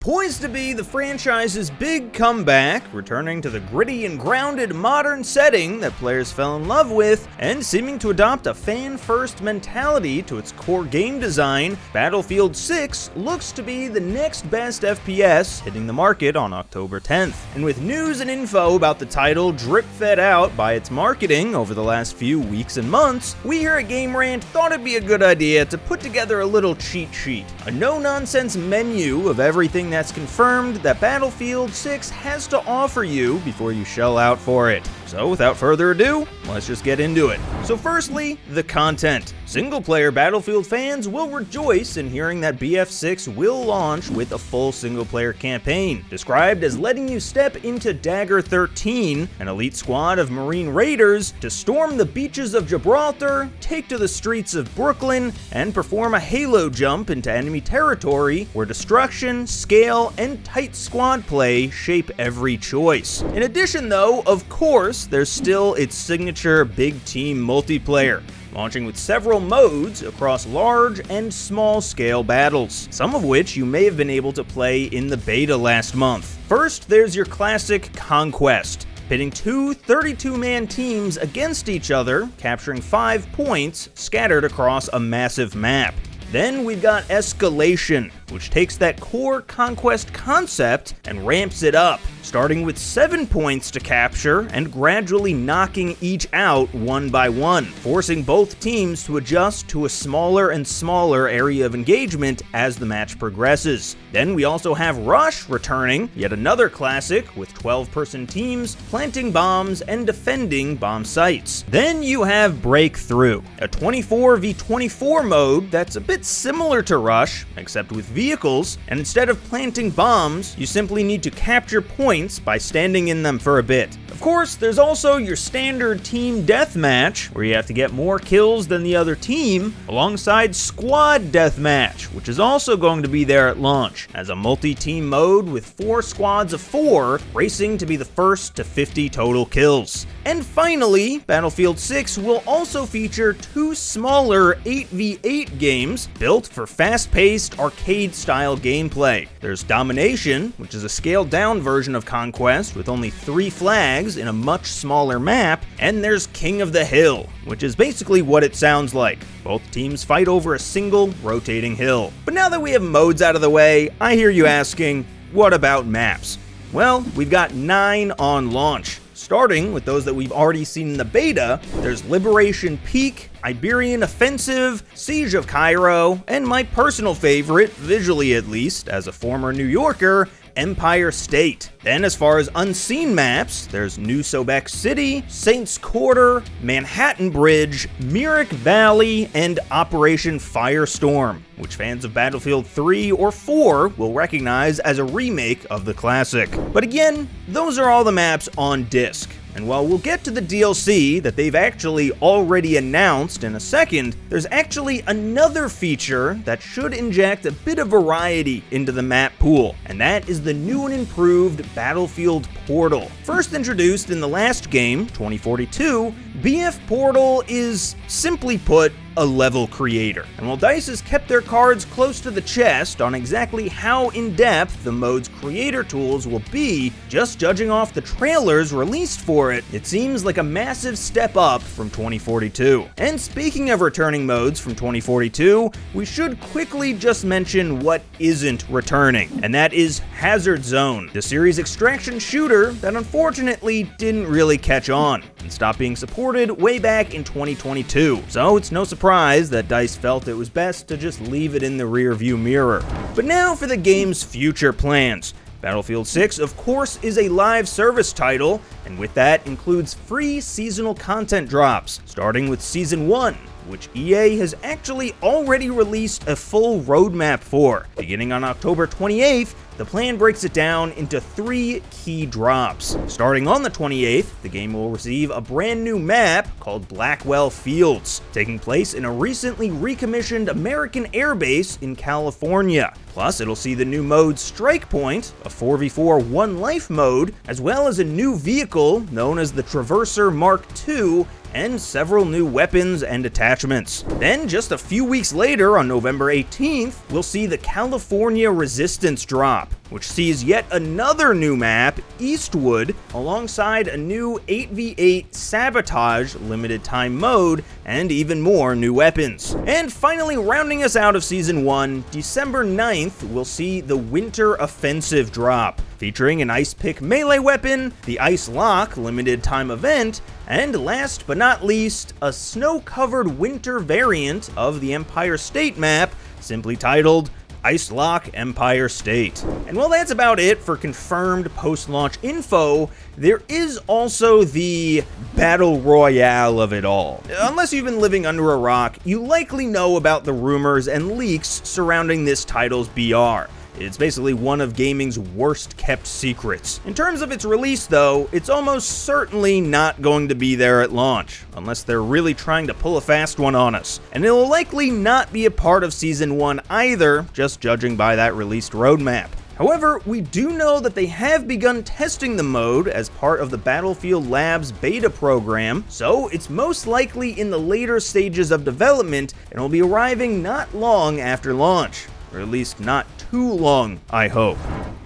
Poised to be the franchise's big comeback, returning to the gritty and grounded modern setting that players fell in love with, and seeming to adopt a fan-first mentality to its core game design, Battlefield 6 looks to be the next best FPS hitting the market on October 10th. And with news and info about the title drip-fed out by its marketing over the last few weeks and months, we here at Game Rant thought it'd be a good idea to put together a little cheat sheet, a no-nonsense menu of everything that's confirmed that Battlefield 6 has to offer you before you shell out for it. So without further ado, let's just get into it. So firstly, the content. Single-player Battlefield fans will rejoice in hearing that BF6 will launch with a full single-player campaign, described as letting you step into Dagger 13, an elite squad of Marine Raiders, to storm the beaches of Gibraltar, take to the streets of Brooklyn, and perform a halo jump into enemy territory where destruction, scale, and tight squad play shape every choice. In addition though, of course, there's still its signature big team multiplayer, launching with several modes across large and small scale battles, some of which you may have been able to play in the beta last month. First, there's your classic Conquest, pitting two 32-man teams against each other, capturing 5 points scattered across a massive map. Then we've got Escalation, which takes that core Conquest concept and ramps it up, starting with 7 points to capture and gradually knocking each out one by one, forcing both teams to adjust to a smaller and smaller area of engagement as the match progresses. Then we also have Rush returning, yet another classic with 12-person teams planting bombs and defending bomb sites. Then you have Breakthrough, a 24v24 mode that's a bit similar to Rush, except with vehicles, and instead of planting bombs, you simply need to capture points by standing in them for a bit. Of course, there's also your standard team deathmatch, where you have to get more kills than the other team, alongside squad deathmatch, which is also going to be there at launch, as a multi-team mode with 4 squads of 4, racing to be the first to 50 total kills. And finally, Battlefield 6 will also feature 2 smaller 8v8 games built for fast-paced, arcade-style gameplay. There's Domination, which is a scaled-down version of Conquest with only 3 flags in a much smaller map, and there's King of the Hill, which is basically what it sounds like. Both teams fight over a single rotating hill. But now that we have modes out of the way, I hear you asking, what about maps? Well, we've got 9 on launch. Starting with those that we've already seen in the beta, there's Liberation Peak, Iberian Offensive, Siege of Cairo, and my personal favorite, visually at least, as a former New Yorker, Empire State. Then as far as unseen maps, there's New Sobek City, Saints Quarter, Manhattan Bridge, Myrick Valley, and Operation Firestorm, which fans of Battlefield 3 or 4 will recognize as a remake of the classic. But again, those are all the maps on disc. And while we'll get to the DLC that they've actually already announced in a second, there's actually another feature that should inject a bit of variety into the map pool, and that is the new and improved Battlefield Portal. First introduced in the last game, 2042, BF Portal is, simply put, a level creator. And while DICE has kept their cards close to the chest on exactly how in-depth the mode's creator tools will be, just judging off the trailers released for it, it seems like a massive step up from 2042. And speaking of returning modes from 2042, we should quickly just mention what isn't returning, and that is Hazard Zone, the series extraction shooter that unfortunately didn't really catch on and stopped being supported way back in 2022. So it's no surprise that DICE felt it was best to just leave it in the rearview mirror. But now for the game's future plans. Battlefield 6, of course, is a live service title, and with that includes free seasonal content drops, starting with Season 1, which EA has actually already released a full roadmap for. Beginning on October 28th, the plan breaks it down into 3 key drops. Starting on the 28th, the game will receive a brand new map called Blackwell Fields, taking place in a recently recommissioned American airbase in California. Plus, it'll see the new mode Strike Point, a 4v4 one life mode, as well as a new vehicle known as the Traverser Mark II, and several new weapons and attachments. Then, just a few weeks later, on November 18th, we'll see the California Resistance drop, which sees yet another new map, Eastwood, alongside a new 8v8 Sabotage limited time mode, and even more new weapons. And finally, rounding us out of Season 1, December 9th, we'll see the Winter Offensive drop, featuring an Ice Pick melee weapon, the Ice Lock limited time event, and last but not least, a snow-covered winter variant of the Empire State map, simply titled Ice Lock Empire State. And while that's about it for confirmed post-launch info, there is also the Battle Royale of it all. Unless you've been living under a rock, you likely know about the rumors and leaks surrounding this title's BR. It's basically one of gaming's worst kept secrets. In terms of its release though, it's almost certainly not going to be there at launch, unless they're really trying to pull a fast one on us. And it'll likely not be a part of Season 1 either, just judging by that released roadmap. However, we do know that they have begun testing the mode as part of the Battlefield Labs beta program, so it's most likely in the later stages of development and will be arriving not long after launch. Or at least not too long, I hope.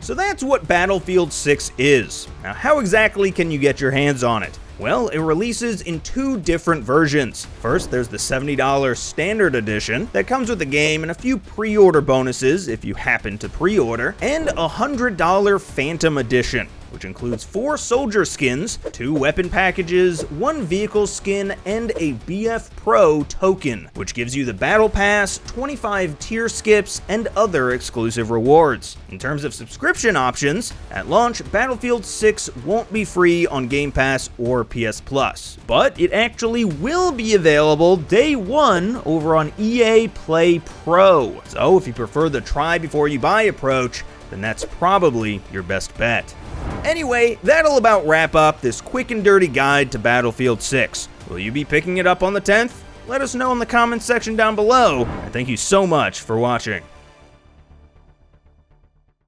So that's what Battlefield 6 is. Now, how exactly can you get your hands on it? Well, it releases in two different versions. First, there's the $70 Standard Edition that comes with the game and a few pre-order bonuses if you happen to pre-order, and a $100 Phantom Edition, which includes 4 soldier skins, 2 weapon packages, 1 vehicle skin, and a BF Pro token, which gives you the Battle Pass, 25 tier skips, and other exclusive rewards. In terms of subscription options, at launch, Battlefield 6 won't be free on Game Pass or PS Plus, but it actually will be available day one over on EA Play Pro. So if you prefer the try before you buy approach, then that's probably your best bet. Anyway, that'll about wrap up this quick and dirty guide to Battlefield 6. Will you be picking it up on the 10th? Let us know in the comments section down below, and thank you so much for watching.